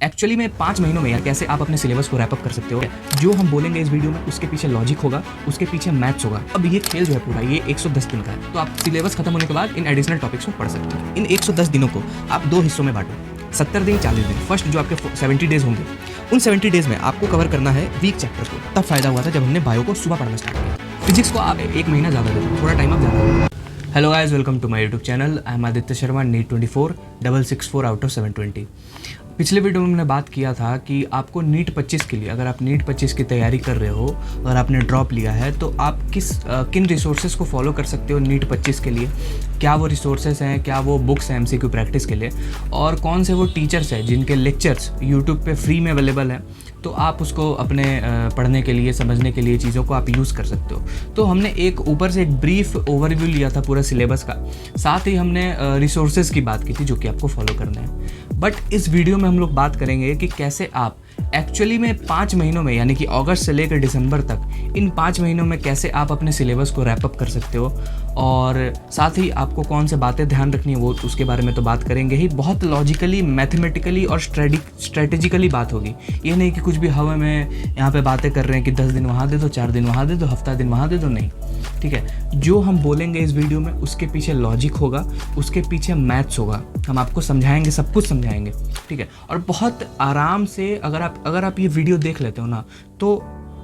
Actually में 5 महीनों में यार कैसे आप अपने सिलेबस को रैप अप कर सकते हो। जो हम बोलेंगे इस वीडियो में उसके पीछे लॉजिक होगा, उसके पीछे मैथ्स होगा। अब ये खेल जो है पूरा ये 110 दिन का है, तो आप सिलेबस खत्म होने के बाद इन एडिशनल टॉपिक्स को पढ़ सकते हो। इन 110 दिनों को आप 2 हिस्सों में बांटो, 70 दिन 40 दिन। फर्स्ट जो आपके 70 डेज होंगे, उन 70 डेज में आपको कवर करना है वीक चैप्टर्स को। तब फायदा हुआ था जब हमने बायो को सुबह पढ़ना स्टार्ट किया। फिजिक्स को आप 1 महीना ज़्यादा देते, थोड़ा टाइम आप ज़्यादा देते। Hello guys, welcome to my YouTube channel. I am Aditya Sharma, NEET 24 664 out of 720। पिछले वीडियो में हमने बात किया था कि आपको नीट 25 के लिए, अगर आप नीट 25 की तैयारी कर रहे हो, अगर आपने ड्रॉप लिया है, तो आप किन रिसोर्सेज को फॉलो कर सकते हो नीट 25 के लिए। क्या वो रिसोर्सेज हैं, क्या वो बुक्स हैं एमसीक्यू प्रैक्टिस के लिए, और कौन से वो टीचर्स हैं जिनके लेक्चर्स यूट्यूब पे फ्री में अवेलेबल हैं, तो आप उसको अपने पढ़ने के लिए, समझने के लिए चीज़ों को आप यूज़ कर सकते हो। तो हमने एक ऊपर से एक ब्रीफ ओवरव्यू लिया था पूरा सिलेबस का, साथ ही हमने रिसोर्सेज की बात की थी जो कि आपको फॉलो करना है। बट इस वीडियो में हम लोग बात करेंगे कि कैसे आप एक्चुअली में 5 महीनों में, यानी कि अगस्त से लेकर दिसंबर तक, इन 5 महीनों में कैसे आप अपने सिलेबस को रैप अप कर सकते हो, और साथ ही आपको कौन से बातें ध्यान रखनी है वो उसके बारे में तो बात करेंगे ही। बहुत लॉजिकली, मैथमेटिकली और स्ट्रेटेजिकली बात होगी। ये नहीं कि कुछ भी हवा में यहाँ पे बातें कर रहे हैं कि 10 दिन वहाँ दे दो, 4 दिन वहाँ दे दो, हफ्ता दिन वहाँ दे दो, नहीं। ठीक है, जो हम बोलेंगे इस वीडियो में उसके पीछे लॉजिक होगा, उसके पीछे मैथ्स होगा। हम आपको समझाएंगे, सब कुछ समझाएंगे, ठीक है। और बहुत आराम से अगर आप ये वीडियो देख लेते हो ना, तो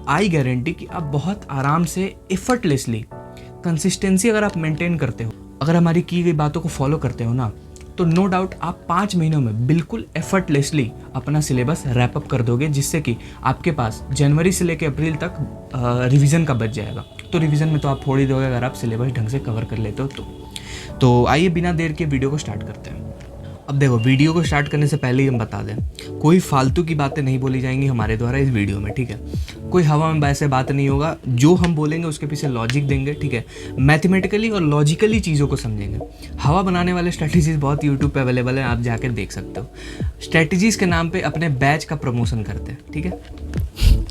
आई गारंटी कि आप बहुत आराम से एफर्टलेसली, कंसिस्टेंसी अगर आप मेंटेन करते हो, अगर हमारी की गई बातों को फॉलो करते हो ना, तो नो डाउट आप 5 महीनों में बिल्कुल एफर्टलेसली अपना सिलेबस रैप अप कर दोगे, जिससे कि आपके पास जनवरी से लेकर अप्रैल तक रिवीजन का बच जाएगा। तो रिवीजन में तो आप फोड़ ही दोगे अगर आप सिलेबस ढंग से कवर कर लेते हो तो आइए बिना देर के वीडियो को स्टार्ट करते हैं। अब देखो, वीडियो को स्टार्ट करने से पहले ही हम बता दें, कोई फालतू की बातें नहीं बोली जाएंगी हमारे द्वारा इस वीडियो में, ठीक है। कोई हवा में वैसे बात नहीं होगा। जो हम बोलेंगे उसके पीछे लॉजिक देंगे, ठीक है। मैथमेटिकली और लॉजिकली चीज़ों को समझेंगे। हवा बनाने वाले स्ट्रैटेजीज बहुत यूट्यूब पे अवेलेबल हैं, आप जाकर देख सकते हो। स्ट्रैटेजीज के नाम पे अपने बैच का प्रमोशन करते हैं, ठीक है।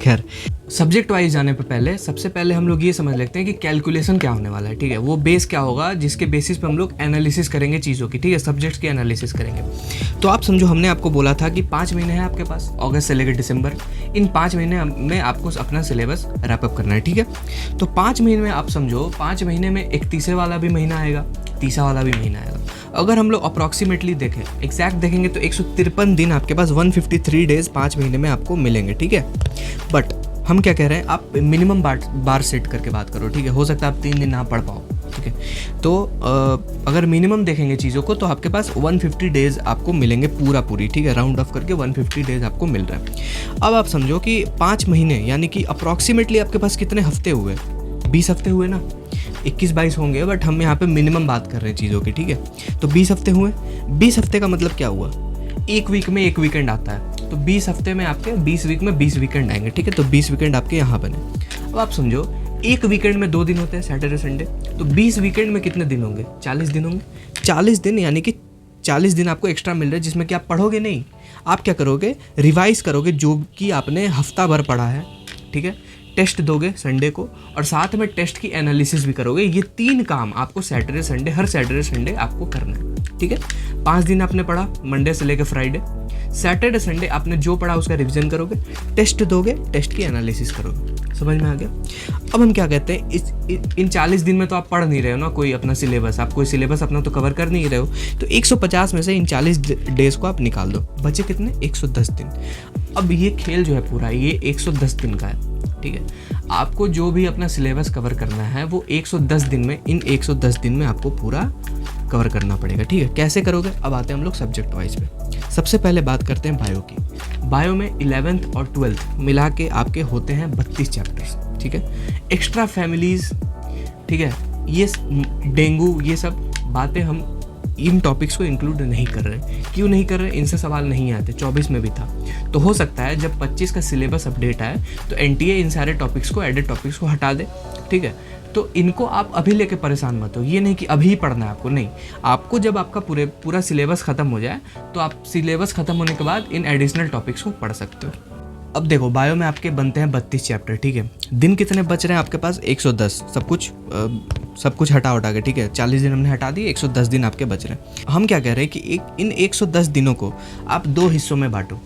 खैर, सब्जेक्ट वाइज जाने पे पहले सबसे पहले हम लोग ये समझ लेते हैं कि कैलकुलेशन क्या होने वाला है, ठीक है। वो बेस क्या होगा जिसके बेसिस पे हम लोग एनालिसिस करेंगे चीज़ों की, ठीक है। सब्जेक्ट्स की एनालिसिस करेंगे। तो आप समझो, हमने आपको बोला था कि 5 महीने हैं आपके पास, अगस्त से लेकर दिसंबर। इन 5 महीने में आपको अपना सिलेबस रैप अप करना है, ठीक है। तो 5 महीने में आप समझो, 5 महीने में एक 30 वाला भी महीना आएगा, 30 वाला भी महीना आएगा। अगर हम लोग अप्रॉक्सीमेटली देखें, एग्जैक्ट देखेंगे, तो 153 दिन आपके पास, 153 डेज 5 महीने में आपको मिलेंगे, ठीक है। बट हम क्या कह रहे हैं, आप मिनिमम बार सेट करके बात करो, ठीक है। हो सकता है आप 3 दिन ना पढ़ पाओ, ठीक है। तो अगर मिनिमम देखेंगे चीज़ों को, तो आपके पास 150 डेज आपको मिलेंगे पूरी, ठीक है। राउंड ऑफ करके 150 डेज आपको मिल रहा है। अब आप समझो कि 5 महीने यानी कि अप्रॉक्सीमेटली आपके पास कितने हफ्ते हुए? 20 हफ्ते हुए ना, 21-22 होंगे, बट हम यहाँ पे मिनिमम बात कर रहे हैं चीज़ों की, ठीक है। तो 20 हफ्ते हुए। 20 हफ्ते का मतलब क्या हुआ? एक वीक में एक वीकेंड आता है, तो 20 हफ्ते में आपके 20 वीक में 20 वीकेंड आएंगे, ठीक है। तो 20 वीकेंड आपके यहाँ बने। अब आप समझो, एक वीकेंड में 2 दिन होते हैं, सैटरडे संडे। तो 20 वीकेंड में कितने दिन होंगे? 40 दिन होंगे। 40 दिन यानी कि 40 दिन आपको एक्स्ट्रा मिल रहे हैं, जिसमें कि आप पढ़ोगे नहीं, आप क्या करोगे? रिवाइज करोगे जो कि आपने हफ्ता भर पढ़ा है, ठीक है। टेस्ट दोगे संडे को, और साथ में टेस्ट की एनालिसिस भी करोगे। ये 3 काम आपको सैटरडे संडे, हर सैटरडे संडे आपको करना है, ठीक है। 5 दिन आपने पढ़ा, मंडे से लेकर फ्राइडे। सैटरडे संडे आपने जो पढ़ा उसका रिवीजन करोगे, टेस्ट दोगे, टेस्ट की एनालिसिस करोगे। समझ में आ गया? अब हम क्या कहते हैं, इन 40 दिन में तो आप पढ़ नहीं रहे हो ना कोई अपना सिलेबस, आप कोई सिलेबस अपना तो कवर कर नहीं रहे हो। तो 150 में से इन 40 डेज को आप निकाल दो, बचे कितने? 110 दिन। अब ये खेल जो है पूरा ये 110 दिन का है, ठीक है। आपको जो भी अपना सिलेबस कवर करना है वो 110 दिन में, इन 110 दिन में आपको पूरा कवर करना पड़ेगा, ठीक है। कैसे करोगे? अब आते हैं हम लोग सब्जेक्ट वाइज पे। सबसे पहले बात करते हैं बायो की। बायो में 11th और 12th मिला के आपके होते हैं 32 चैप्टर्स, ठीक है। एक्स्ट्रा फैमिलीज, ठीक है, ये डेंगू, ये सब बातें हम इन टॉपिक्स को इंक्लूड नहीं कर रहे। क्यों नहीं कर रहे? इनसे सवाल नहीं आते। 24 में भी था, तो हो सकता है जब 25 का सिलेबस अपडेट आए तो एनटीए इन सारे टॉपिक्स को, एडेड टॉपिक्स को हटा दे, ठीक है। तो इनको आप अभी लेके परेशान मत हो। ये नहीं कि अभी पढ़ना है आपको, नहीं। आपको जब आपका पूरा सिलेबस ख़त्म हो जाए, तो आप सिलेबस ख़त्म होने के बाद इन एडिशनल टॉपिक्स को पढ़ सकते हो, अब देखो बायो में आपके बनते हैं 32 चैप्टर, ठीक है। दिन कितने बच रहे हैं आपके पास? 110, सब कुछ हटा के, ठीक है। 40 दिन हमने हटा दिए, 110 दिन आपके बच रहे हैं। हम क्या कह रहे हैं कि इन 110 दिनों को आप 2 हिस्सों में बांटो,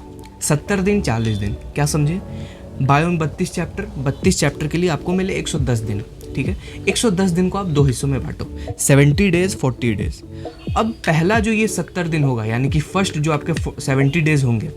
70 दिन 40 दिन। क्या समझे? बायो में 32 चैप्टर के लिए आपको मिले 110 दिन, ठीक है। 110 दिन को आप 2 हिस्सों में बांटो, 70 डेज 40 डेज। अब पहला जो ये 70 दिन होगा, यानी कि फर्स्ट जो आपके 70 डेज होंगे,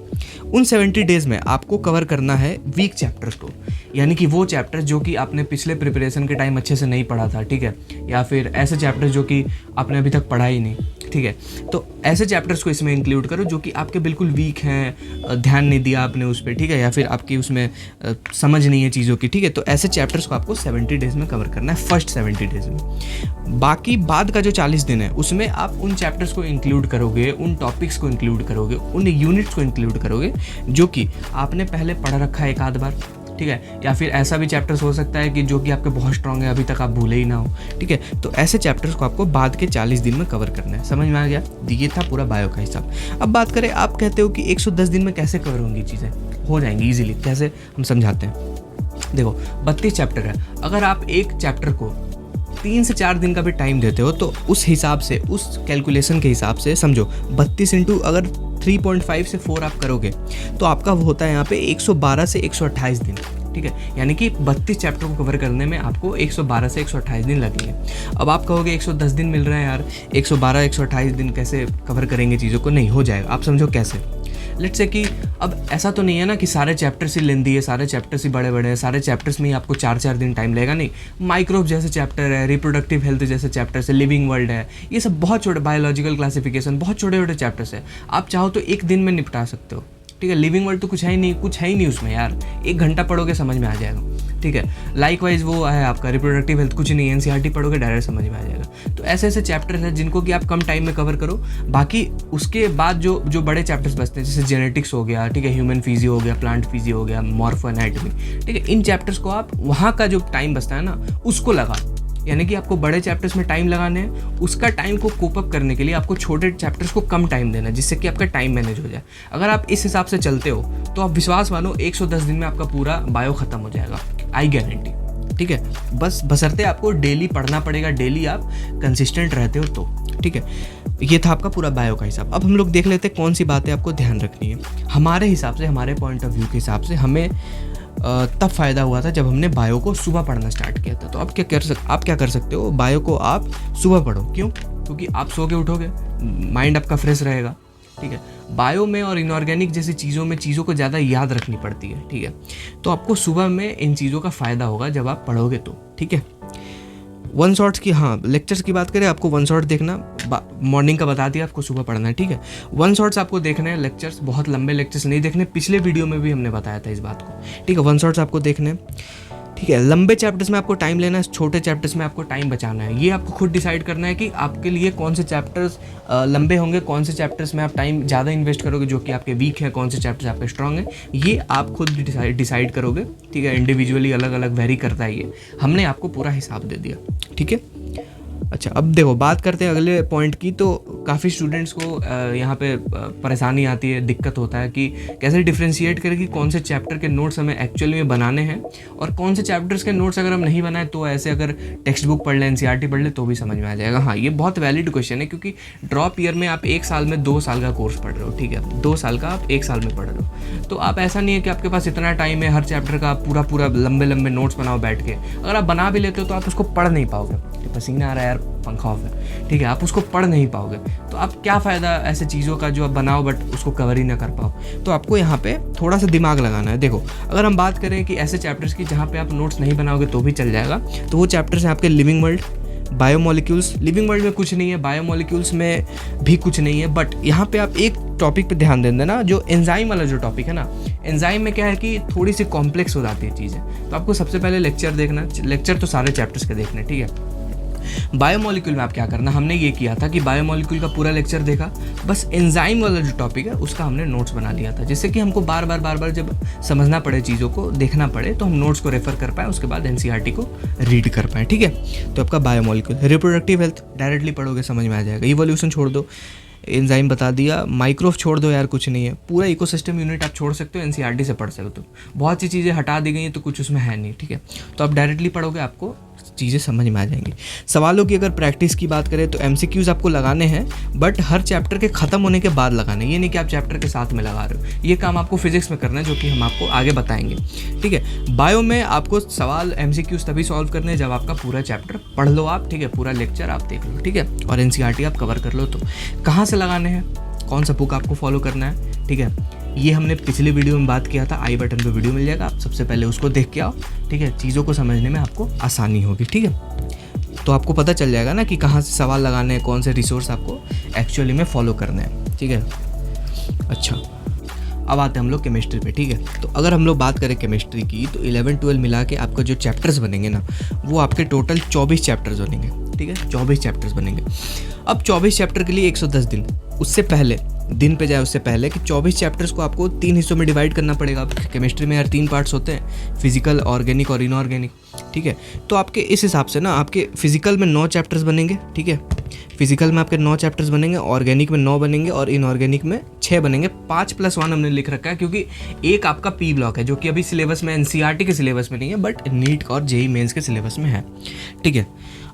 उन 70 डेज में आपको कवर करना है वीक चैप्टर्स को, यानी कि वो चैप्टर जो कि आपने पिछले प्रिपरेशन के टाइम अच्छे से नहीं पढ़ा था, ठीक है, या फिर ऐसे चैप्टर जो कि आपने अभी तक पढ़ा ही नहीं, ठीक है। तो ऐसे चैप्टर्स को इसमें इंक्लूड करो जो कि आपके बिल्कुल वीक हैं, ध्यान नहीं दिया आपने उस पर, ठीक है, या फिर आपकी उसमें समझ नहीं है चीज़ों की, ठीक है। तो ऐसे चैप्टर्स को आपको 70 डेज में कवर करना है, फर्स्ट 70 डेज में। बाकी बाद का जो 40 दिन है उसमें आप उन चैप्टर्स को इंक्लूड करोगे, उन टॉपिक्स को इंक्लूड करोगे, उन यूनिट्स को इंक्लूड करोगे जो कि आपने पहले पढ़ रखा है एक आध बार, ठीक है। या फिर ऐसा भी चैप्टर्स हो सकता है कि जो कि आपके बहुत स्ट्रांग है, अभी तक आप भूले ही ना हो, ठीक है। तो ऐसे चैप्टर्स को आपको बाद के 40 दिन में कवर करना है। समझ में आ गया? ये था पूरा बायो का हिसाब। अब बात करें, आप कहते हो कि 110 दिन में कैसे कवर होंगी चीज़ें? हो जाएंगी ईजिली। कैसे? हम समझाते हैं। देखो 32 चैप्टर है, अगर आप एक चैप्टर को 3 से 4 दिन का भी टाइम देते हो तो उस हिसाब से, उस कैलकुलेशन के हिसाब से समझो 32 इंटू अगर 3.5 से 4 आप करोगे तो आपका वो होता है यहाँ पे 112 से 128 दिन, ठीक है। यानी कि 32 चैप्टर को कवर करने में आपको 112 से 128 दिन लगेंगे। अब आप कहोगे 110 दिन मिल रहे हैं यार, 112 128 दिन कैसे कवर करेंगे चीज़ों को? नहीं हो जाएगा। आप समझो कैसे। लेट्स से कि अब ऐसा तो नहीं है ना कि सारे चैप्टर्स ही लेंदी है, सारे चैप्टर्स ही बड़े बड़े हैं, सारे चैप्टर्स में ही आपको 4-4 दिन टाइम लगेगा। नहीं, माइक्रोब जैसे चैप्टर है, रिप्रोडक्टिव हेल्थ जैसे चैप्टर्स है, लिविंग वर्ल्ड है, ये सब बहुत छोटे, बायोलॉजिकल क्लासिफिकेशन, बहुत छोटे छोटे चैप्टर्स है। आप चाहो तो एक दिन में निपटा सकते हो, ठीक है। लिविंग वर्ल्ड तो कुछ है ही नहीं उसमें यार, 1 घंटा पढ़ोगे समझ में आ जाएगा, ठीक है। लाइकवाइज वो है आपका रिप्रोडक्टिव हेल्थ, कुछ नहीं, एनसीईआरटी पढ़ोगे डायरेक्ट समझ में आ जाएगा। तो ऐसे ऐसे चैप्टर्स हैं जिनको कि आप कम टाइम में कवर करो। बाकी उसके बाद जो बड़े चैप्टर्स बचते हैं, जैसे जेनेटिक्स हो गया, ठीक है, ह्यूमन फिजियो हो गया, प्लांट फिजियो हो गया, मॉर्फो एनाटॉमी, ठीक है, इन चैप्टर्स को आप वहाँ का जो टाइम बचता है ना उसको लगा, यानी कि आपको बड़े चैप्टर्स में टाइम लगाने हैं, उसका टाइम को कोप अप करने के लिए आपको छोटे चैप्टर्स को कम टाइम देना है, जिससे कि आपका टाइम मैनेज हो जाए। अगर आप इस हिसाब से चलते हो तो आप विश्वास मानो 110 दिन में आपका पूरा बायो खत्म हो जाएगा, आई गारंटी, ठीक है। बस बशर्ते आपको डेली पढ़ना पड़ेगा, डेली आप कंसिस्टेंट रहते हो तो, ठीक है। ये था आपका पूरा बायो का हिसाब। अब हम लोग देख लेते हैं कौन सी बातें आपको ध्यान रखनी है। हमारे हिसाब से, हमारे पॉइंट ऑफ व्यू के हिसाब से हमें तब फ़ायदा हुआ था जब हमने बायो को सुबह पढ़ना स्टार्ट किया था। तो आप क्या कर सकते हो, बायो को आप सुबह पढ़ो। क्यों? क्योंकि आप सो के उठोगे, माइंड आपका फ्रेश रहेगा, ठीक है। बायो में और इनऑर्गेनिक जैसी चीज़ों में चीज़ों को ज़्यादा याद रखनी पड़ती है, ठीक है। तो आपको सुबह में इन चीज़ों का फ़ायदा होगा जब आप पढ़ोगे तो, ठीक है। वन शॉट्स की, हाँ, लेक्चर्स की बात करें, आपको वन शॉट देखना, मॉर्निंग का बता दिया, आपको सुबह पढ़ना है, ठीक है। वन शॉट्स आपको देखने हैं, लेक्चर्स, बहुत लंबे लेक्चर्स नहीं देखने, पिछले वीडियो में भी हमने बताया था इस बात को, ठीक है। वन शॉट्स आपको देखने हैं, ठीक है। लंबे चैप्टर्स में आपको टाइम लेना है, छोटे चैप्टर्स में आपको टाइम बचाना है। ये आपको खुद डिसाइड करना है कि आपके लिए कौन से चैप्टर्स लंबे होंगे, कौन से चैप्टर्स में आप टाइम ज़्यादा इन्वेस्ट करोगे जो कि आपके वीक है, कौन से चैप्टर्स आपके स्ट्रांग हैं, ये आप खुद डिसाइड करोगे, ठीक है। इंडिविजुअली अलग अलग वेरी करता है ये, हमने आपको पूरा हिसाब दे दिया, ठीक है। अच्छा, अब देखो बात करते हैं अगले पॉइंट की। तो काफ़ी स्टूडेंट्स को यहाँ पे परेशानी आती है, दिक्कत होता है कि कैसे डिफ्रेंशिएट करें कि कौन से चैप्टर के नोट्स हमें एक्चुअली में बनाने हैं और कौन से चैप्टर्स के नोट्स अगर हम नहीं बनाए तो ऐसे अगर टेक्स्ट बुक पढ़ लें, एनसीईआरटी पढ़ लें तो भी समझ में आ जाएगा। हाँ, ये बहुत वैलिड क्वेश्चन है, क्योंकि ड्रॉप ईयर में आप 1 साल में 2 साल का कोर्स पढ़ रहे हो, ठीक है। 2 साल का आप 1 साल में पढ़ रहे हो, तो आप ऐसा नहीं है कि आपके पास इतना टाइम है हर चैप्टर का पूरा लंबे लंबे नोट्स बनाओ बैठ के। अगर आप बना भी लेते हो तो आप उसको पढ़ नहीं पाओगे, पसीना आ रहा है यार, पंखा ऑफ है, ठीक है, आप उसको पढ़ नहीं पाओगे। तो आप क्या फ़ायदा ऐसे चीज़ों का जो आप बनाओ बट उसको कवर ही ना कर पाओ। तो आपको यहाँ पे थोड़ा सा दिमाग लगाना है। देखो, अगर हम बात करें कि ऐसे चैप्टर्स की जहाँ पे आप नोट्स नहीं बनाओगे तो भी चल जाएगा, तो वो चैप्टर्स हैं आपके living world, biomolecules. Living world में कुछ नहीं है, बायोमोलिक्यूल्स में भी कुछ नहीं है, बट यहाँ पे आप एक टॉपिक पे ध्यान दे देना, जो एंजाइम वाला जो टॉपिक है ना, एंजाइम में क्या है कि थोड़ी सी कॉम्प्लेक्स हो जाती है चीज़ें। तो आपको सबसे पहले लेक्चर देखना, लेक्चर तो सारे चैप्टर्स के देखने, ठीक है। बायोमोलिक्यूल में आप क्या करना, हमने ये किया था कि बायोमोलिक्यूल का पूरा लेक्चर देखा, बस एंजाइम वाला जो टॉपिक है उसका हमने नोट्स बना लिया था, जिससे कि हमको बार बार जब समझना पड़े, चीज़ों को देखना पड़े, तो हम नोट्स को रेफर कर पाए, उसके बाद एनसीईआरटी को रीड कर पाए, ठीक है। तो आपका बायोमोलिक्यूल। रिप्रोडक्टिव हेल्थ डायरेक्टली पढ़ोगे समझ में आ जाएगा, इवोल्यूशन छोड़ दो, एंजाइम बता दिया, माइक्रोव छोड़ दो यार, कुछ नहीं है, पूरा इकोसिस्टम यूनिट आप छोड़ सकते हो, एनसीईआरटी से पढ़ सकते हो। बहुत सी चीज़ें हटा दी गई हैं तो कुछ उसमें है नहीं, ठीक है। तो आप डायरेक्टली पढ़ोगे, आपको चीज़ें समझ में आ जाएंगी। सवालों की अगर प्रैक्टिस की बात करें तो एमसीक्यूज़ आपको लगाने हैं, बट हर चैप्टर के ख़त्म होने के बाद लगाने, ये नहीं कि आप चैप्टर के साथ में लगा रहे हो। ये काम आपको फिजिक्स में करना है, जो कि हम आपको आगे बताएंगे, ठीक है। बायो में आपको सवाल एमसीक्यूज़ तभी सॉल्व करने हैं जब आपका पूरा चैप्टर पढ़ लो आप, ठीक है, पूरा लेक्चर आप देख लो, ठीक है, और एनसीईआरटी आप कवर कर लो। तो कहाँ से लगाने हैं, कौन सा बुक आपको फॉलो करना है, ठीक है, ये हमने पिछले वीडियो में बात किया था, आई बटन पे वीडियो मिल जाएगा, आप सबसे पहले उसको देख के आओ, ठीक है, चीज़ों को समझने में आपको आसानी होगी, ठीक है। तो आपको पता चल जाएगा ना कि कहाँ से सवाल लगाने हैं, कौन से रिसोर्स आपको एक्चुअली में फॉलो करने हैं, ठीक है। अच्छा, अब आते हैं हम लोग केमिस्ट्री पे, ठीक है। तो अगर हम लोग बात करें केमिस्ट्री की तो 11-12 मिला के आपका जो चैप्टर्स बनेंगे ना, वो आपके टोटल 24 चैप्टर्स बनेंगे, ठीक है, 24 चैप्टर्स बनेंगे। अब 24 चैप्टर के लिए 110 दिन, उससे पहले दिन पे जाए उससे पहले कि 24 चैप्टर्स को आपको 3 हिस्सों में डिवाइड करना पड़ेगा। केमिस्ट्री में यार 3 पार्ट्स होते हैं, फिजिकल, ऑर्गेनिक और इनऑर्गेनिक, ठीक है। तो आपके इस हिसाब से ना आपके फिजिकल में 9 चैप्टर्स बनेंगे, ठीक है, फिजिकल में आपके 9 चैप्टर्स बनेंगे, ऑर्गेनिक में 9 बनेंगे और इनऑर्गेनिक में 6 बनेंगे। 5+1 हमने लिख रखा है क्योंकि एक आपका पी ब्लॉक है जो कि अभी सिलेबस में, एनसीईआरटी के सिलेबस में नहीं है, बट नीट और जेईई मेंस के सिलेबस में है, ठीक है।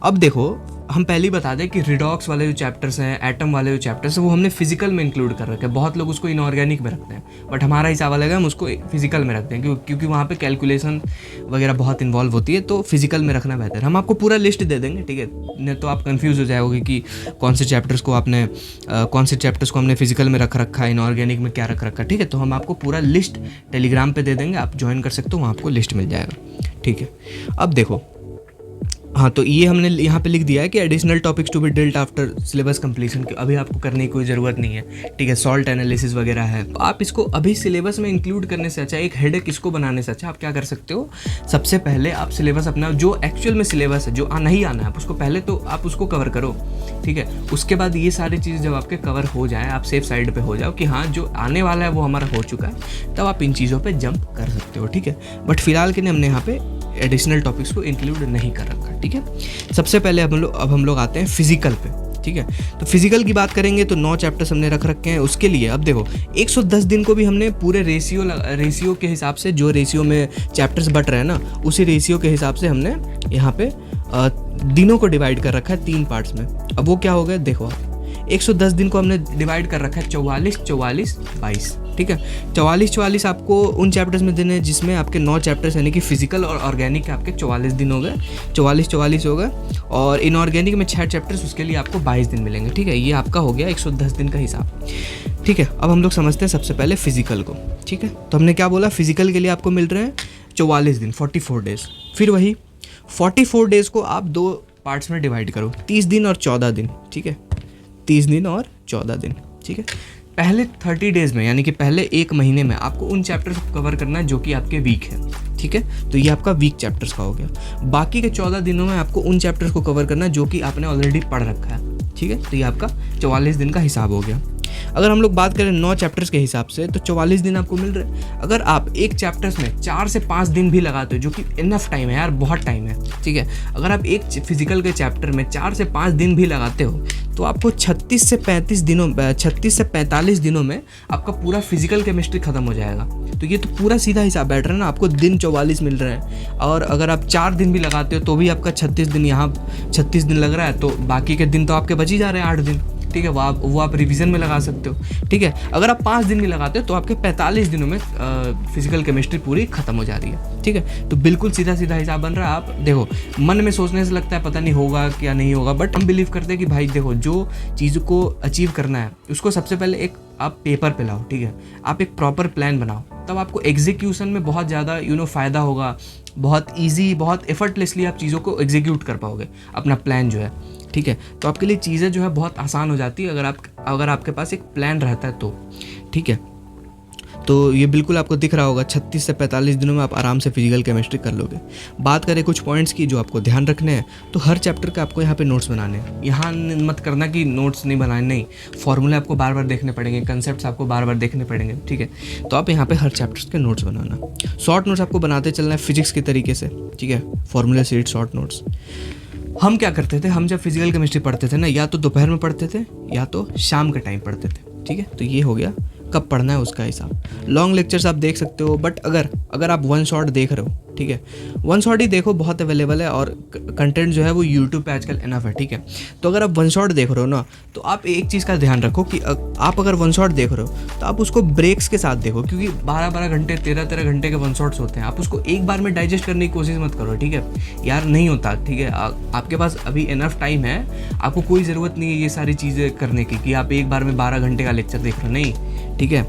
अब देखो, हम पहले ही बता दें कि रिडॉक्स वाले जो चैप्टर्स हैं, एटम वाले जो चैप्टर्स हैं, वो हमने फिजिकल में इंक्लूड कर रखे हैं। बहुत लोग उसको इनऑर्गेनिक में रखते हैं, बट हमारा हिसाब अलग है, हम उसको फिजिकल में रखते हैं क्योंकि वहाँ पे कैलकुलेशन वगैरह बहुत इन्वॉल्व होती है, तो फिजिकल में रखना बेहतर है। हम आपको पूरा लिस्ट दे देंगे, ठीक है, नहीं तो आप कंफ्यूज हो जाओगे कि कौन से चैप्टर्स को हमने फिजिकल में रख रखा है, इनऑर्गेनिक में क्या रख रखा है, ठीक है। तो हम आपको पूरा लिस्ट टेलीग्राम पे दे देंगे, आप ज्वाइन कर सकते हो, वहाँ आपको लिस्ट मिल जाएगा, ठीक है। अब देखो, हाँ, तो ये हमने यहाँ पे लिख दिया है कि additional topics to be dealt after syllabus completion, की अभी आपको करने की कोई ज़रूरत नहीं है, ठीक है। सॉल्ट एनालिसिस वगैरह है, तो आप इसको अभी सिलेबस में इंक्लूड करने से अच्छा, एक हेडेक इसको बनाने से अच्छा आप क्या कर सकते हो, सबसे पहले आप सिलेबस अपना जो एक्चुअल में सिलेबस है, जो नहीं आना है उसको पहले तो आप उसको कवर करो, ठीक है। उसके बाद ये सारी चीज़ जब आपके कवर हो जाए, आप सेफ साइड पर हो जाओ कि हाँ जो आने वाला है वो हमारा हो चुका है, तब आप इन चीज़ों पर जंप कर सकते हो, ठीक है। बट फिलहाल के लिए हमने यहाँ पे एडिशनल टॉपिक्स को इंक्लूड नहीं कर रखा, ठीक है। सबसे पहले हम लोग आते हैं फिजिकल पे, ठीक है। तो फिजिकल की बात करेंगे तो 9 चैप्टर्स हमने रख रखे हैं। उसके लिए अब देखो 110 दिन को भी हमने पूरे रेशियो के हिसाब से, जो रेशियो में चैप्टर्स बट रहे हैं ना, उसी रेशियो के हिसाब से हमने यहाँ पे दिनों को डिवाइड कर रखा है 3 पार्ट्स में। अब वो क्या हो गया, देखो आप 110 दिन को हमने डिवाइड कर रखा है 44-44-22, ठीक है। 44-44 आपको उन चैप्टर्स में देने हैं जिसमें आपके 9 चैप्टर्स यानी कि फिजिकल और ऑर्गेनिक के आपके 44 दिन हो गए, 44-44 हो गए, और इनऑर्गेनिक में 6 चैप्टर्स, उसके लिए आपको 22 दिन मिलेंगे, ठीक है। ये आपका हो गया 110 दिन का हिसाब, ठीक है। अब हम लोग समझते हैं सबसे पहले फिजिकल को, ठीक है। तो हमने क्या बोला, फिजिकल के लिए आपको मिल रहे हैं 44 दिन, 44 डेज। फिर वही 44 डेज को आप 2 पार्ट्स में डिवाइड करो, 30 दिन और 14 दिन, ठीक है, 30 दिन और 14 दिन, ठीक है। पहले 30 डेज में यानी कि पहले 1 महीने में आपको उन चैप्टर्स को कवर करना है जो कि आपके वीक है, ठीक है। तो ये आपका वीक चैप्टर्स का हो गया। बाकी के 14 दिनों में आपको उन चैप्टर्स को कवर करना है जो कि आपने ऑलरेडी पढ़ रखा है, ठीक है। तो ये आपका 44 दिन का हिसाब हो गया। अगर हम लोग बात करें 9 चैप्टर्स के हिसाब से तो 44 दिन आपको मिल रहे हैं। अगर आप एक चैप्टर्स में 4 से 5 दिन भी लगाते हो, जो कि इनफ टाइम है यार, बहुत टाइम है, ठीक है। अगर आप एक फिजिकल के चैप्टर में 4 से 5 दिन भी लगाते हो तो आपको 36 से 45 दिनों में आपका पूरा फिजिकल केमिस्ट्री खत्म हो जाएगा। तो ये तो पूरा सीधा हिसाब बैठ रहा है ना, आपको दिन 44 मिल रहे हैं, और अगर आप 4 दिन भी लगाते हो तो भी आपका 36 दिन, यहाँ 36 दिन लग रहा है, तो बाकी के दिन तो आपके बच ही जा रहे हैं 8 दिन, ठीक है। वो आप रिवीजन में लगा सकते हो, ठीक है। अगर आप 5 दिन भी लगाते हो तो आपके 45 दिनों में फिजिकल केमिस्ट्री पूरी खत्म हो जा रही है, ठीक है। तो बिल्कुल सीधा सीधा हिसाब बन रहा है। आप देखो, मन में सोचने से लगता है पता नहीं होगा क्या नहीं होगा, बट हम बिलीव करते हैं कि भाई देखो, जो चीज़ को अचीव करना है उसको सबसे पहले एक आप पेपर पे लाओ, ठीक है। आप एक प्रॉपर प्लान बनाओ, तब आपको एग्जीक्यूशन में बहुत ज़्यादा फ़ायदा होगा। बहुत ईजी, बहुत एफर्टलेसली आप चीज़ों को एग्जीक्यूट कर पाओगे अपना प्लान जो है, ठीक है। तो आपके लिए चीज़ें जो है बहुत आसान हो जाती है अगर आपके पास एक प्लान रहता है तो, ठीक है। तो ये बिल्कुल आपको दिख रहा होगा 36 से 45 दिनों में आप आराम से फिजिकल केमिस्ट्री कर लोगे। बात करें कुछ पॉइंट्स की जो आपको ध्यान रखने हैं, तो हर चैप्टर का आपको यहाँ पे नोट्स बनाने हैं। यहाँ मत करना कि नोट्स नहीं बनाए, नहीं, फॉर्मूले आपको बार बार देखने पड़ेंगे, कंसेप्ट्स आपको बार बार देखने पड़ेंगे, ठीक है। तो आप यहाँ पे हर चैप्टर्स के नोट्स बनाना, शॉर्ट नोट्स आपको बनाते चलना है फिजिक्स के तरीके से, ठीक है। Formula seat short notes. हम क्या करते थे, हम जब फिजिकल केमिस्ट्री पढ़ते थे ना, या तो दोपहर में पढ़ते थे या तो शाम के टाइम पढ़ते थे, ठीक है। तो ये हो गया कब पढ़ना है उसका हिसाब। लॉन्ग लेक्चर्स आप देख सकते हो, बट अगर आप वन शॉट देख रहे हो, ठीक है, वन शॉट ही देखो, बहुत अवेलेबल है और कंटेंट जो है वो यूट्यूब पे आजकल इनफ है, ठीक है। तो अगर आप वन शॉट देख रहे हो ना, तो आप एक चीज़ का ध्यान रखो कि आप अगर वन शॉट देख रहे हो तो आप उसको ब्रेक्स के साथ देखो, क्योंकि 12-12 घंटे 13-13 घंटे के वन शॉट्स होते हैं। आप उसको एक बार में डाइजेस्ट करने की कोशिश मत करो, ठीक है यार, नहीं होता, ठीक है। आपके पास अभी इनफ टाइम है, आपको कोई ज़रूरत नहीं है ये सारी चीज़ें करने की कि आप एक बार में 12 घंटे का लेक्चर देख रहे हो, नहीं, ठीक है।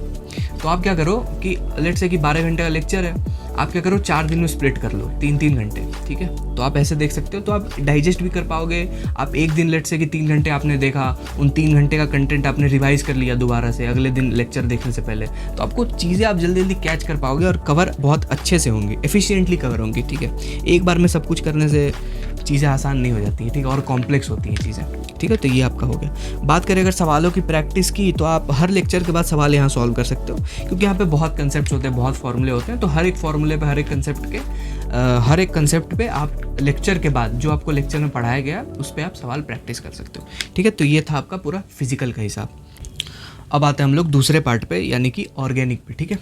तो आप क्या करो कि लेट्स से कि 12 घंटे का लेक्चर है, आप क्या करो 4 दिन में स्प्लिट कर लो, 3-3 घंटे, ठीक है। तो आप ऐसे देख सकते हो, तो आप डाइजेस्ट भी कर पाओगे। आप एक दिन लेट्स से कि 3 घंटे आपने देखा, उन 3 घंटे का कंटेंट आपने रिवाइज कर लिया दोबारा से अगले दिन लेक्चर देखने से पहले, तो आपको चीज़ें आप जल्दी जल्दी कैच कर पाओगे और कवर बहुत अच्छे से होंगी, एफिशिएंटली कवर होंगी, ठीक है। एक बार में सब कुछ करने से चीज़ें आसान नहीं हो जाती हैं, ठीक है, और कॉम्प्लेक्स होती हैं चीज़ें, ठीक है। तो ये आपका हो गया। बात करें अगर सवालों की प्रैक्टिस की, तो आप हर लेक्चर के बाद सवाल यहाँ सॉल्व कर सकते हो, क्योंकि यहाँ पे बहुत कंसेप्ट होते हैं, बहुत फॉर्मूले होते हैं। तो हर एक फॉर्मूले पे, हर एक कंसेप्ट पे आप लेक्चर के बाद जो आपको लेक्चर में पढ़ाया गया उस पर आप सवाल प्रैक्टिस कर सकते हो, ठीक है। तो ये था आपका पूरा फिजिकल का हिसाब। अब आते हैं हम लोग दूसरे पार्ट पे, यानी कि ऑर्गेनिक पे, ठीक है।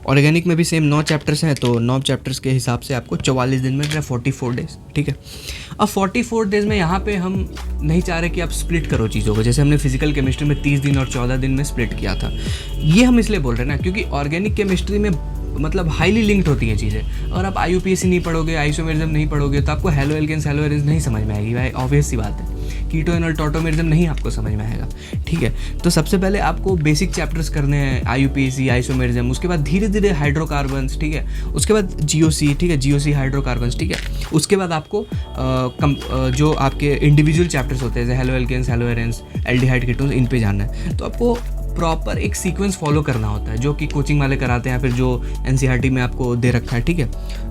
ऑर्गेनिक में भी सेम 9 चैप्टर्स हैं, तो 9 चैप्टर्स के हिसाब से आपको 44 दिन में 44 डेज, ठीक है। अब 44 डेज में यहाँ पे हम नहीं चाह रहे कि आप स्प्लिट करो चीज़ों को, जैसे हमने फिजिकल केमिस्ट्री में 30 दिन और 14 दिन में स्प्लिट किया था। ये हम इसलिए बोल रहे हैं ना, क्योंकि ऑर्गेनिक केमिस्ट्री में मतलब हाईली लिंक्ड होती हैं चीज़ें। अगर आप IUPAC नहीं पढ़ोगे, आइसोमेरिज्म नहीं पढ़ोगे, तो आपको हेलो एल्केन्स हेलो एरेन्स नहीं समझ में आएगी भाई, ऑब्वियस सी बात है। कीटोएनॉल टॉटोमेरिज्म नहीं आपको समझ में आएगा, ठीक है। तो सबसे पहले आपको बेसिक चैप्टर्स करने हैं, IUPAC, आइसोमेरिज्म, उसके बाद धीरे धीरे हाइड्रोकार्बन्स, ठीक है, उसके बाद GOC, ठीक है, GOC हाइड्रोकार्बन्स, ठीक है। उसके बाद आपको जो आपके इंडिविजुअल चैप्टर्स होते हैं जैसे haloalkanes haloarenes, aldehyde ketones, इन पे जानना है। तो आपको प्रॉपर एक सीक्वेंस फॉलो करना होता है, जो कि कोचिंग वाले कराते हैं, फिर जो NCERT में आपको दे रखा है, ठीक है।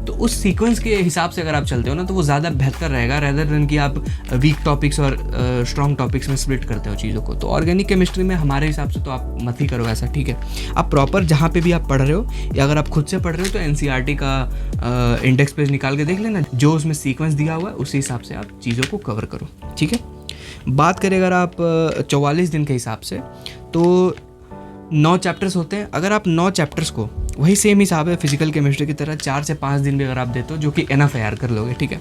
तो उस सीक्वेंस के हिसाब से अगर आप चलते हो ना, तो वो ज़्यादा बेहतर रहेगा, रेदर देन कि आप वीक टॉपिक्स और स्ट्रॉन्ग टॉपिक्स में स्प्लिट करते हो चीज़ों को। तो ऑर्गेनिक केमिस्ट्री में हमारे हिसाब से तो आप मत ही करो ऐसा, ठीक है। आप प्रॉपर जहाँ पे भी आप पढ़ रहे हो, या अगर आप खुद से पढ़ रहे हो, तो NCERT का इंडेक्स पेज निकाल के देख लेना, जो उसमें सीक्वेंस दिया हुआ है उसी हिसाब से आप चीज़ों को कवर करो, ठीक है। बात करें अगर आप 44 दिन के हिसाब से, तो 9 चैप्टर्स होते हैं। अगर आप 9 चैप्टर्स को, वही सेम हिसाब है फिजिकल केमिस्ट्री की तरह, 4 से 5 दिन भी अगर आप देते हो, जो कि एनफ यार कर लोगे, ठीक है,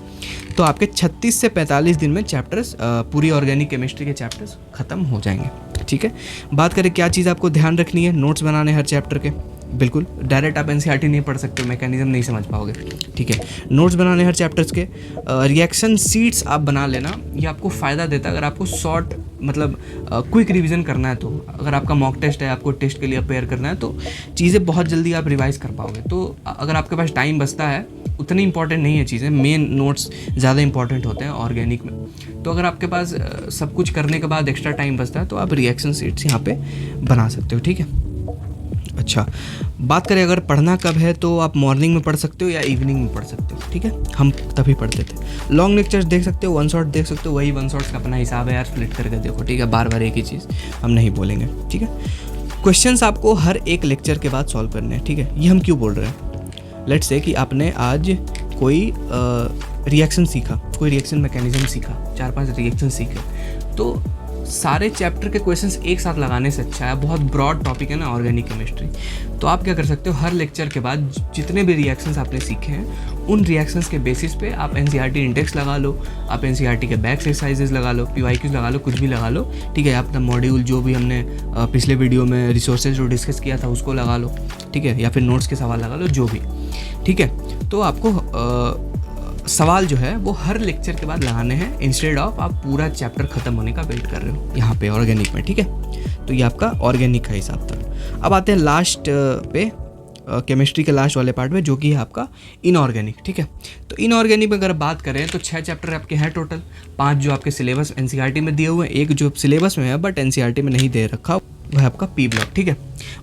तो आपके 36 से 45 दिन में चैप्टर्स, पूरी ऑर्गेनिक केमिस्ट्री के चैप्टर्स ख़त्म हो जाएंगे, ठीक है। बात करें क्या चीज़ आपको ध्यान रखनी है, नोट्स बनाने हर चैप्टर के, बिल्कुल डायरेक्ट आप NCERT नहीं पढ़ सकते हो, मैकेनिज्म नहीं समझ पाओगे, ठीक है। नोट्स बनाने हर चैप्टर्स के, रिएक्शन सीट्स आप बना लेना, ये आपको फ़ायदा देता है अगर आपको शॉर्ट मतलब क्विक रिवीजन करना है। तो अगर आपका मॉक टेस्ट है, आपको टेस्ट के लिए अपेयर करना है, तो चीज़ें बहुत जल्दी आप रिवाइज कर पाओगे। तो अगर आपके पास टाइम बचता है, उतनी इंपॉर्टेंट नहीं है चीज़ें, मेन नोट्स ज़्यादा इंपॉर्टेंट होते हैं ऑर्गेनिक में। तो अगर आपके पास सब कुछ करने के बाद एक्स्ट्रा टाइम बचता है, तो आप रिएक्शन सीट्स यहाँ पे बना सकते हो, ठीक है। अच्छा, बात करें अगर पढ़ना कब है, तो आप मॉर्निंग में पढ़ सकते हो या इवनिंग में पढ़ सकते हो, ठीक है। हम तभी पढ़ते थे। लॉन्ग लेक्चर्स देख सकते हो, वन शॉट देख सकते हो, वही वन शॉट्स का अपना हिसाब है यार, स्प्लिट करके देखो, ठीक है। बार बार एक ही चीज़ हम नहीं बोलेंगे, ठीक है। क्वेश्चंस आपको हर एक लेक्चर के बाद सॉल्व करने हैं, ठीक है। ये हम क्यों बोल रहे हैं, लेट्स से कि आपने आज कोई रिएक्शन सीखा, कोई रिएक्शन मैकेनिज्म सीखा, 4-5 रिएक्शन सीखे, तो सारे चैप्टर के क्वेश्चंस एक साथ लगाने से अच्छा है, बहुत ब्रॉड टॉपिक है ना ऑर्गेनिक केमिस्ट्री। तो आप क्या कर सकते हो, हर लेक्चर के बाद जितने भी रिएक्शंस आपने सीखे हैं, उन रिएक्शंस के बेसिस पे आप NCERT इंडेक्स लगा लो, आप NCERT के बैक एक्सरसाइजेज लगा लो, PYQs लगा लो, कुछ भी लगा लो, ठीक है। अपना मॉड्यूल जो भी हमने पिछले वीडियो में रिसोर्सेज जो डिस्कस किया था उसको लगा लो, ठीक है, या फिर नोट्स के सवाल लगा लो, जो भी, ठीक है। तो आपको सवाल जो है वो हर लेक्चर के बाद लगाने हैं, इंस्टेड ऑफ आप पूरा चैप्टर ख़त्म होने का वेट कर रहे हो यहाँ पे ऑर्गेनिक में, ठीक है। तो ये आपका ऑर्गेनिक का हिसाब था। अब आते हैं लास्ट पे, केमिस्ट्री के लास्ट वाले पार्ट में, जो कि है आपका इनऑर्गेनिक, ठीक है। तो इनऑर्गेनिक में अगर बात करें तो 6 चैप्टर आपके हैं टोटल, 5 जो आपके सिलेबस NCERT में दिए हुए हैं, एक जो सिलेबस में है बट NCERT में नहीं दे रखा, वह है आपका P ब्लॉक, ठीक है।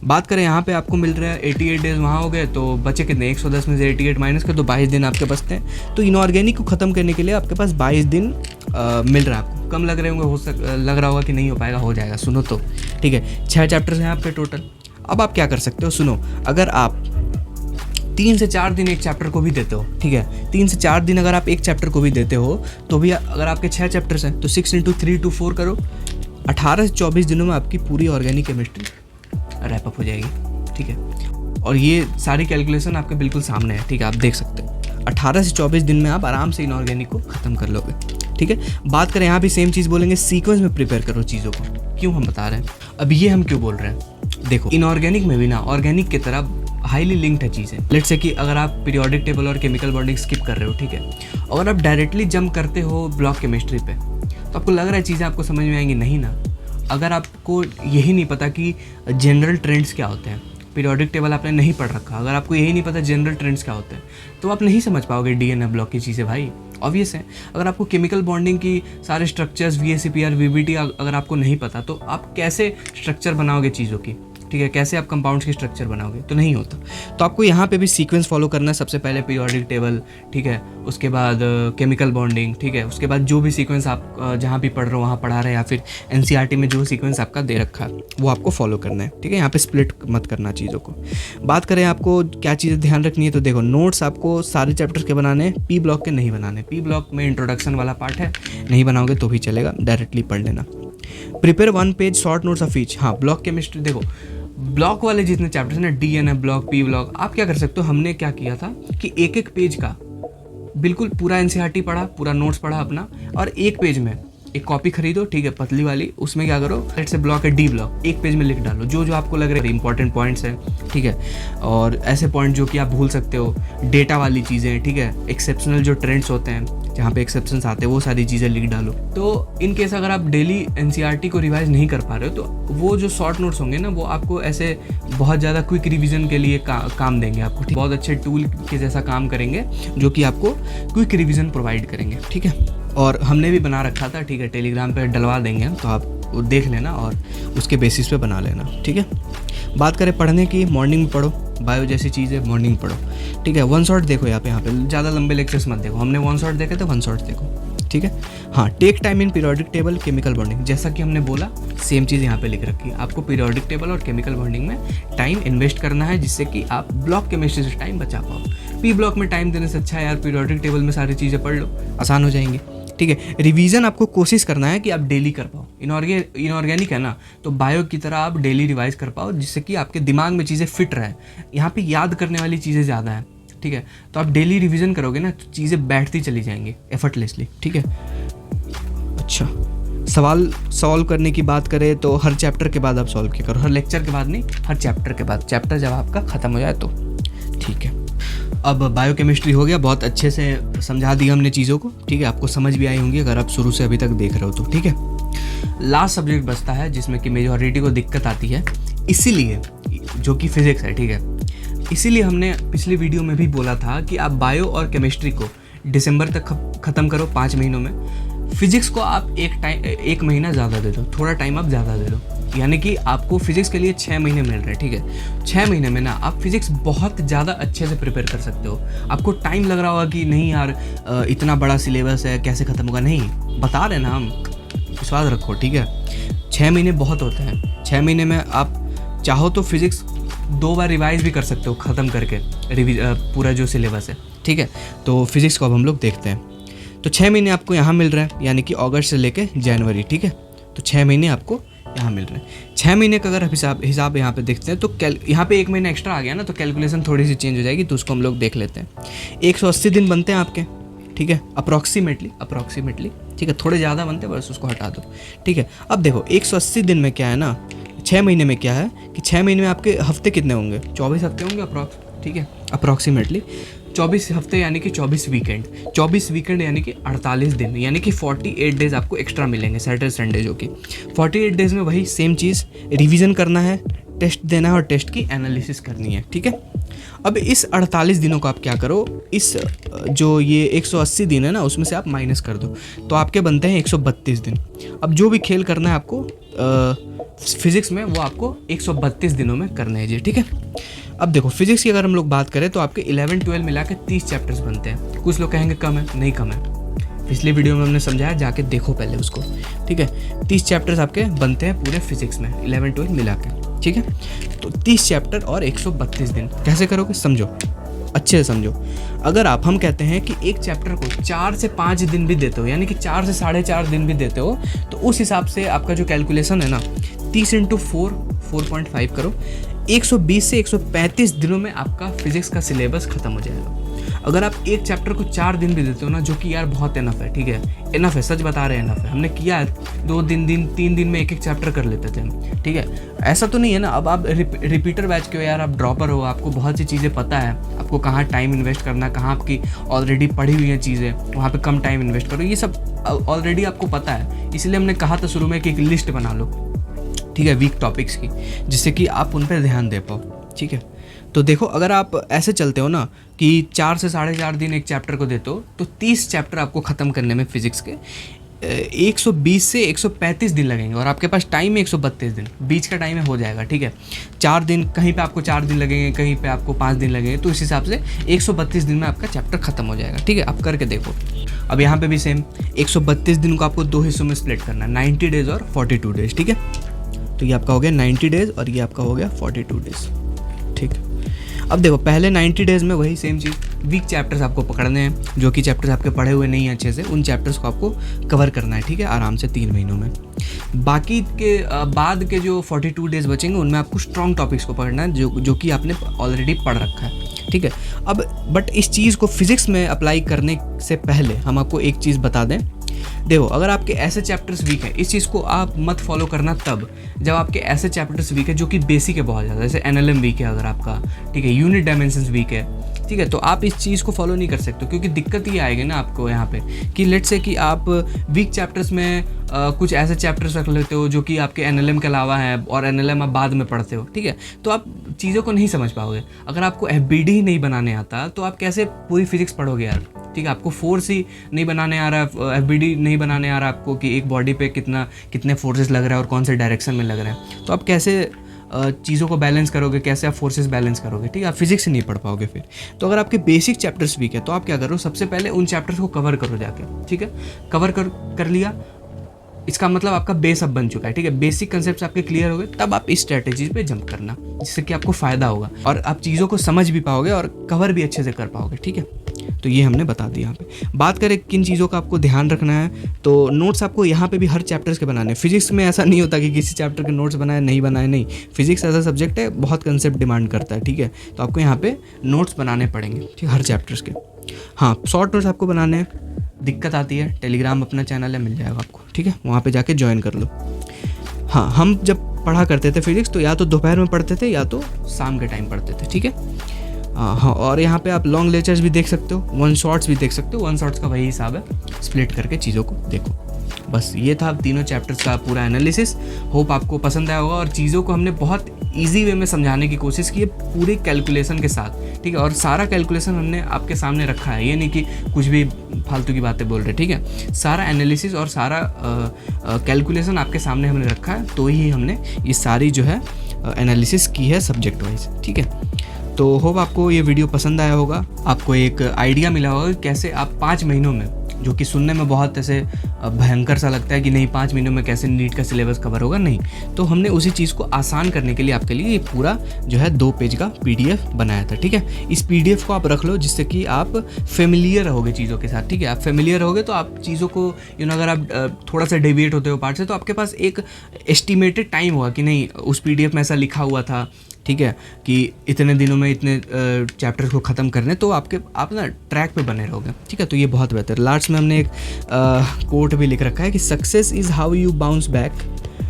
बात करें यहाँ पे आपको मिल रहा है 88 डेज वहाँ हो गए, तो बचे कितने, 110 में से 88 माइनस कर, तो 22 दिन आपके बचते हैं। तो इनऑर्गेनिक को ख़त्म करने के लिए आपके पास 22 दिन मिल रहा है आपको। कम लग रहे होंगे, लग रहा होगा कि नहीं हो पाएगा, हो जाएगा, सुनो तो, ठीक है। 6 चैप्टर्स हैं आपके टोटल। अब आप क्या कर सकते हो, सुनो, अगर आप 3 से 4 दिन एक चैप्टर को भी देते हो, ठीक है, 3 से 4 दिन अगर आप एक चैप्टर को भी देते हो तो भी अगर आपके 6 चैप्टर्स हैं तो 6 × 3 × 4 करो, 18 से 24 दिनों में आपकी पूरी ऑर्गेनिक केमिस्ट्री रैपअप हो जाएगी, ठीक है। और ये सारी कैलकुलेशन आपके बिल्कुल सामने है, ठीक है, आप देख सकते हैं 18 से 24 दिन में आप आराम से इनऑर्गेनिक को ख़त्म कर लोगे, ठीक है। बात करें यहाँ भी सेम चीज़ बोलेंगे, सीक्वेंस में प्रिपेयर करो चीज़ों को। क्यों हम बता रहे हैं, अब ये हम क्यों बोल रहे हैं, देखो इनऑर्गेनिक में भी ना ऑर्गेनिक की तरह हाईली लिंक्ड है चीज़ें। लेट्स से कि अगर आप पीरियोडिक टेबल और केमिकल बॉन्डिंग स्किप कर रहे हो, ठीक है, अगर आप डायरेक्टली जंप करते हो ब्लॉक केमिस्ट्री पे तो आपको लग रहा है चीज़ें आपको समझ में आएंगी, नहीं ना। अगर आपको यही नहीं पता कि जनरल ट्रेंड्स क्या होते हैं, पीरियोडिक टेबल आपने नहीं पढ़ रखा, अगर आपको यही नहीं पता जनरल ट्रेंड्स क्या होते हैं तो आप नहीं समझ पाओगे डीएनए ब्लॉक की चीज़ें भाई, ऑब्वियस है। अगर आपको केमिकल बॉन्डिंग की सारे स्ट्रक्चर्स VACPR VBT अगर आपको नहीं पता तो आप कैसे स्ट्रक्चर बनाओगे चीज़ों की, ठीक है, कैसे आप कंपाउंड्स की स्ट्रक्चर बनाओगे, तो नहीं होता। तो आपको यहाँ पे भी सीक्वेंस फॉलो करना है, सबसे पहले पीरियोडिक टेबल, ठीक है, उसके बाद केमिकल बॉन्डिंग, ठीक है, उसके बाद जो भी सीक्वेंस आप जहाँ भी पढ़ रहे हो वहाँ पढ़ा रहे हैं या फिर NCERT में जो सीक्वेंस आपका दे रखा है वो आपको फॉलो करना है, ठीक है। यहाँ पे स्प्लिट मत करना चीज़ों को। बात करें आपको क्या चीज़ें ध्यान रखनी है, तो देखो नोट्स आपको सारे चैप्टर्स के बनाने हैं, P ब्लॉक के नहीं बनाने। P ब्लॉक में इंट्रोडक्शन वाला पार्ट है, नहीं बनाओगे तो भी चलेगा, डायरेक्टली पढ़ लेना। Prepare 1 page short notes of each. हाँ, ब्लॉक केमिस्ट्री देखो ब्लॉक वाले जितने चैप्टर्स हैं ना, डीएनए ब्लॉक, P ब्लॉक, आप क्या कर सकते हो, हमने क्या किया था कि एक एक पेज का बिल्कुल पूरा NCERT पढ़ा, पूरा नोट्स पढ़ा अपना, और एक पेज में एक कॉपी खरीदो, ठीक है, पतली वाली, उसमें क्या करो, लेट्स से ब्लॉक है D ब्लॉक, एक पेज में लिख डालो जो जो आपको लग रहा है इंपॉर्टेंट पॉइंट्स हैं, ठीक है, और ऐसे पॉइंट जो कि आप भूल सकते हो, डेटा वाली चीज़ें, ठीक है, एक्सेप्शनल जो ट्रेंड्स होते हैं जहाँ पे एक्सेप्शंस आते हैं वो सारी चीज़ें लिख डालो। तो इन केस अगर आप डेली NCERT को रिवाइज नहीं कर पा रहे हो तो वो जो शॉर्ट नोट्स होंगे ना वो आपको ऐसे बहुत ज़्यादा क्विक रिवीजन के लिए काम देंगे आपको, ठीक? बहुत अच्छे टूल के जैसा काम करेंगे जो कि आपको क्विक रिवीजन प्रोवाइड करेंगे, ठीक है। और हमने भी बना रखा था, ठीक है, टेलीग्राम पे डलवा देंगे हम, तो आप वो देख लेना और उसके बेसिस पे बना लेना, ठीक है। बात करें पढ़ने की, मॉर्निंग में पढ़ो, बायो जैसी चीज़ है मॉर्निंग पढ़ो, ठीक है। 1 शॉट देखो, यहाँ पे ज़्यादा लंबे लेक्चर्स मत देखो, हमने 1 शॉट देखे तो 1 शॉट देखो, ठीक है। हाँ, take time in periodic table chemical bonding, जैसा कि हमने बोला सेम चीज़ यहाँ पे लिख रखी है, आपको पीरियोडिक टेबल और केमिकल बॉन्डिंग में टाइम इन्वेस्ट करना है जिससे कि आप ब्लॉक केमिस्ट्री से टाइम बचा पाओ। P ब्लॉक में टाइम देने से अच्छा है यार पीरियोडिक टेबल में सारी चीज़ें पढ़ लो, आसान हो जाएंगी, ठीक है। रिवीजन आपको कोशिश करना है कि आप डेली कर पाओ, इनऑर्गेनिक है ना, तो बायो की तरह आप डेली रिवाइज कर पाओ जिससे कि आपके दिमाग में चीज़ें फिट रहे। यहाँ पे याद करने वाली चीज़ें ज़्यादा है, ठीक है, तो आप डेली रिवीजन करोगे ना तो चीज़ें बैठती चली जाएंगी एफर्टलेसली, ठीक है। अच्छा, सवाल सॉल्व करने की बात करें तो हर चैप्टर के बाद आप सॉल्व किया करो, हर लेक्चर के बाद नहीं, हर चैप्टर के बाद, चैप्टर जब आपका ख़त्म हो जाए तो, ठीक है। अब बायोकेमिस्ट्री हो गया, बहुत अच्छे से समझा दिया हमने चीज़ों को, ठीक है, आपको समझ भी आई होंगी अगर आप शुरू से अभी तक देख रहे हो तो, ठीक है। लास्ट सब्जेक्ट बचता है जिसमें कि मेजॉरिटी को दिक्कत आती है, इसीलिए जो कि फिजिक्स है, ठीक है, इसीलिए हमने पिछली वीडियो में भी बोला था कि आप बायो और केमिस्ट्री को दिसंबर तक ख़त्म करो 5 महीनों में, फिजिक्स को आप एक महीना ज़्यादा दे दो, थोड़ा टाइम आप ज़्यादा दे दो, यानी कि आपको फिजिक्स के लिए 6 महीने मिल रहे हैं, ठीक है। 6 महीने में ना आप फिजिक्स बहुत ज़्यादा अच्छे से प्रिपेयर कर सकते हो। आपको टाइम लग रहा होगा कि नहीं यार इतना बड़ा सिलेबस है कैसे ख़त्म होगा, नहीं, बता रहे ना हम, विश्वास रखो, ठीक है। 6 महीने बहुत होते हैं, 6 महीने में आप चाहो तो फिजिक्स 2 बार रिवाइज भी कर सकते हो ख़त्म करके पूरा जो सिलेबस है, ठीक है। तो फिजिक्स को अब हम लोग देखते हैं। तो 6 महीने आपको यहाँ मिल रहा है, यानी कि अगस्त से लेके जनवरी, ठीक है, तो 6 महीने आपको यहाँ मिल रहे हैं। 6 महीने का अगर हिसाब यहाँ पे देखते हैं तो यहाँ पे 1 महीना एक्स्ट्रा आ गया ना, तो कैलकुलेशन थोड़ी सी चेंज हो जाएगी, तो उसको हम लोग देख लेते हैं। 180 दिन बनते हैं आपके, ठीक है, अप्रॉक्सीमेटली, ठीक है, थोड़े ज़्यादा बनते हैं, बस उसको हटा दो, ठीक है। अब देखो 180 दिन में क्या है ना, 6 महीने में क्या है कि 6 महीने में आपके हफ्ते कितने होंगे, 24 हफ्ते होंगे अप्रॉक्स, ठीक है, अप्रॉक्सीमेटली 24 हफ्ते यानी कि 24 वीकेंड, 24 वीकेंड यानी कि 48 दिन, यानी कि 48 डेज आपको एक्स्ट्रा मिलेंगे, सैटरडे संडे, जो कि 48 डेज में वही सेम चीज़ रिवीजन करना है, टेस्ट देना है और टेस्ट की एनालिसिस करनी है, ठीक है। अब इस 48 दिनों को आप क्या करो, इस जो ये 180 दिन है ना उसमें से आप माइनस कर दो, तो आपके बनते हैं 132 दिन। अब जो भी खेल करना है आपको फिजिक्स में वो आपको 132 दिनों में करना है जी, ठीक है। अब देखो फिजिक्स की अगर हम लोग बात करें तो आपके 11-12 मिला के 30 चैप्टर्स बनते हैं। कुछ लोग कहेंगे कम है, नहीं कम है, पिछली वीडियो में हमने समझाया, जाके देखो पहले उसको, ठीक है। 30 चैप्टर्स आपके बनते हैं पूरे फिजिक्स में 11-12 मिला के, ठीक है। तो 30 चैप्टर और 132 दिन कैसे करोगे समझो। अच्छे से समझो। अगर हम कहते हैं कि एक चैप्टर को 4 से 5 दिन भी देते हो, यानी कि 4 से 4.5 दिन भी देते हो, तो उस हिसाब से आपका जो कैलकुलेशन है ना 30 × 4 4.5 करो, 120 से 135 दिनों में आपका फिजिक्स का सिलेबस खत्म हो जाएगा। अगर आप एक चैप्टर को 4 दिन भी देते हो ना, जो कि यार बहुत इनफ है, ठीक है, इनफ है, सच बता रहे हैं, इनफ है। हमने किया है 3 दिन में एक चैप्टर कर लेते थे हम, ठीक है। ऐसा तो नहीं है ना अब आप रिपीटर बैच के हो यार, आप ड्रॉपर हो, आपको बहुत सी चीज़ें पता है, आपको कहाँ टाइम इन्वेस्ट करना, कहाँ आपकी ऑलरेडी पढ़ी हुई हैं चीज़ें, वहाँ पे कम टाइम इन्वेस्ट करो, ये सब ऑलरेडी आपको पता है। इसलिए हमने कहा था शुरू में कि एक लिस्ट बना लो, ठीक है, वीक टॉपिक्स की, जिससे कि आप उन पर ध्यान दे पाओ, ठीक है। तो देखो, अगर आप ऐसे चलते हो ना कि 4 से 4.5 दिन एक चैप्टर को देते हो, तो 30 चैप्टर आपको ख़त्म करने में फिजिक्स के 120 से 135 दिन लगेंगे, और आपके पास टाइम है 132 दिन, बीच का टाइम है, हो जाएगा, ठीक है। 4 दिन, कहीं पे आपको 4 दिन लगेंगे, कहीं पे आपको 5 दिन लगेंगे, तो इस हिसाब से 132 दिन में आपका चैप्टर ख़त्म हो जाएगा, ठीक है। आप करके देखो। अब यहाँ पे भी सेम 132 दिन को आपको 2 हिस्सों में स्प्लिट करना है, 90 डेज़ और 42 डेज़, ठीक है। तो ये आपका हो गया 90 डेज़ और ये आपका हो गया 42 डेज़, ठीक है। अब देखो, पहले 90 डेज़ में वही सेम चीज़, वीक चैप्टर्स आपको पकड़ने हैं, जो कि चैप्टर्स आपके पढ़े हुए नहीं हैं अच्छे से, उन चैप्टर्स को आपको कवर करना है, ठीक है, आराम से 3 महीनों में। बाकी के बाद के जो 42 डेज़ बचेंगे, उनमें आपको स्ट्रॉन्ग टॉपिक्स को पढ़ना है, जो कि आपने ऑलरेडी पढ़ रखा है, ठीक है। अब बट इस चीज़ को फिज़िक्स में अप्लाई करने से पहले हम आपको एक चीज़ बता दें। देखो, अगर आपके ऐसे चैप्टर्स वीक है, इस चीज़ को आप मत फॉलो करना तब जब आपके ऐसे चैप्टर्स वीक है जो कि बेसिक है बहुत ज़्यादा, जैसे NLM वीक है अगर आपका, ठीक है, यूनिट डायमेंशंस वीक है, ठीक है, तो आप इस चीज़ को फॉलो नहीं कर सकते, क्योंकि दिक्कत ये आएगी ना आपको यहाँ पे कि लेट्स से कि आप वीक चैप्टर्स में कुछ ऐसे चैप्टर्स रख लेते हो जो कि आपके NLM के अलावा हैं, और NLM आप बाद में पढ़ते हो, ठीक है, तो आप चीज़ों को नहीं समझ पाओगे। अगर आपको FBD ही नहीं बनाने आता, तो आप कैसे पूरी फिजिक्स पढ़ोगे यार, ठीक है। आपको फोर्स ही नहीं बनाने आ रहा है, FBD नहीं बनाने आ रहा आपको कि एक बॉडी पे कितने फोर्सेस लग रहा है और कौन से डायरेक्शन में लग रहे हैं, तो आप कैसे चीज़ों को बैलेंस करोगे, कैसे आप फोर्सेस बैलेंस करोगे, ठीक है, आप फिजिक्स से नहीं पढ़ पाओगे फिर। तो अगर आपके बेसिक चैप्टर्स वीक है, तो आप क्या करो, सबसे पहले उन चैप्टर्स को कवर करो जाके, ठीक है। कवर कर लिया, इसका मतलब आपका बेस अब बन चुका है, ठीक है, बेसिक कंसेप्ट्स आपके क्लियर हो गए, तब आप इस स्ट्रेटेजी पे जंप करना, जिससे कि आपको फ़ायदा होगा और आप चीज़ों को समझ भी पाओगे और कवर भी अच्छे से कर पाओगे, ठीक है। तो ये हमने बता दिया। यहाँ पे बात करें किन चीज़ों का आपको ध्यान रखना है, तो नोट्स आपको यहाँ पे भी हर चैप्टर्स के बनाने हैं। फिजिक्स में ऐसा नहीं होता कि किसी चैप्टर के नोट्स बनाए नहीं बनाए, नहीं, फिजिक्स ऐसा सब्जेक्ट है, बहुत कंसेप्ट डिमांड करता है, ठीक है, तो आपको यहाँ पे नोट्स बनाने पड़ेंगे, ठीक है, हर चैप्टर्स के। हाँ, शॉर्ट नोट्स आपको बनाने हैं, दिक्कत आती है, टेलीग्राम अपना चैनल है, मिल जाएगा आपको, ठीक है, वहाँ पे जाके ज्वाइन कर लो। हाँ, हम जब पढ़ा करते थे फिजिक्स, तो या तो दोपहर में पढ़ते थे या तो शाम के टाइम पढ़ते थे, ठीक है। हाँ, और यहाँ पे आप लॉन्ग लेक्चर्स भी देख सकते हो, 1 शॉट्स भी देख सकते हो, 1 शॉट्स का वही हिसाब है, स्प्लिट करके चीज़ों को देखो। बस ये था तीनों चैप्टर्स का पूरा एनालिसिस। होप आपको पसंद आया होगा, और चीज़ों को हमने बहुत ईजी वे में समझाने की कोशिश की है, पूरी कैलकुलेशन के साथ, ठीक है, और सारा कैलकुलेशन हमने आपके सामने रखा है, ये नहीं कि कुछ भी फालतू की बातें बोल रहे, ठीक है, सारा एनालिसिस और सारा कैलकुलेशन आपके सामने हमने रखा है, तो ही हमने ये सारी जो है एनालिसिस की है सब्जेक्ट वाइज, ठीक है। तो होप आपको ये वीडियो पसंद आया होगा, आपको एक आइडिया मिला होगा कैसे आप 5 महीनों में, जो कि सुनने में बहुत ऐसे भयंकर सा लगता है कि नहीं 5 महीनों में कैसे नीट का सिलेबस कवर होगा, नहीं, तो हमने उसी चीज़ को आसान करने के लिए आपके लिए ये पूरा जो है 2 पेज का PDF बनाया था, ठीक है। इस PDF को आप रख लो, जिससे कि आप फेमिलियर रहोगे चीज़ों के साथ, ठीक है। आप फेमिलियर रहोगे तो आप चीज़ों को अगर आप थोड़ा सा डेविएट होते हो पार्ट से, तो आपके पास एक एस्टिमेटेड टाइम होगा कि नहीं उस PDF में ऐसा लिखा हुआ था, ठीक है, कि इतने दिनों में इतने चैप्टर्स को ख़त्म करने, तो आप ना ट्रैक पे बने रहोगे, ठीक है। तो ये बहुत बेहतर। लास्ट में हमने एक कोट भी लिख रखा है कि success is how you bounce back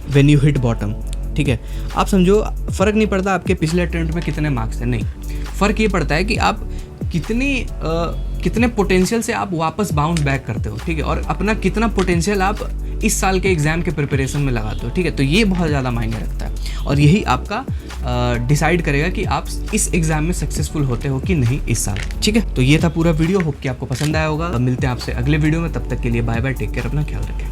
when you hit bottom, ठीक है। आप समझो, फ़र्क नहीं पड़ता आपके पिछले अटेम्प्ट में कितने मार्क्स थे, नहीं, फ़र्क ये पड़ता है कि आप कितने पोटेंशियल से आप वापस बाउंस बैक करते हो, ठीक है, और अपना कितना पोटेंशियल आप इस साल के एग्ज़ाम के प्रिपरेशन में लगाते हो, ठीक है। तो ये बहुत ज़्यादा मायने रखता है, और यही आपका डिसाइड करेगा कि आप इस एग्ज़ाम में सक्सेसफुल होते हो कि नहीं इस साल, ठीक है। तो ये था पूरा वीडियो, होप कि आपको पसंद आया होगा। मिलते हैं आपसे अगले वीडियो में, तब तक के लिए बाय बाय, टेक केयर, अपना ख्याल रखें।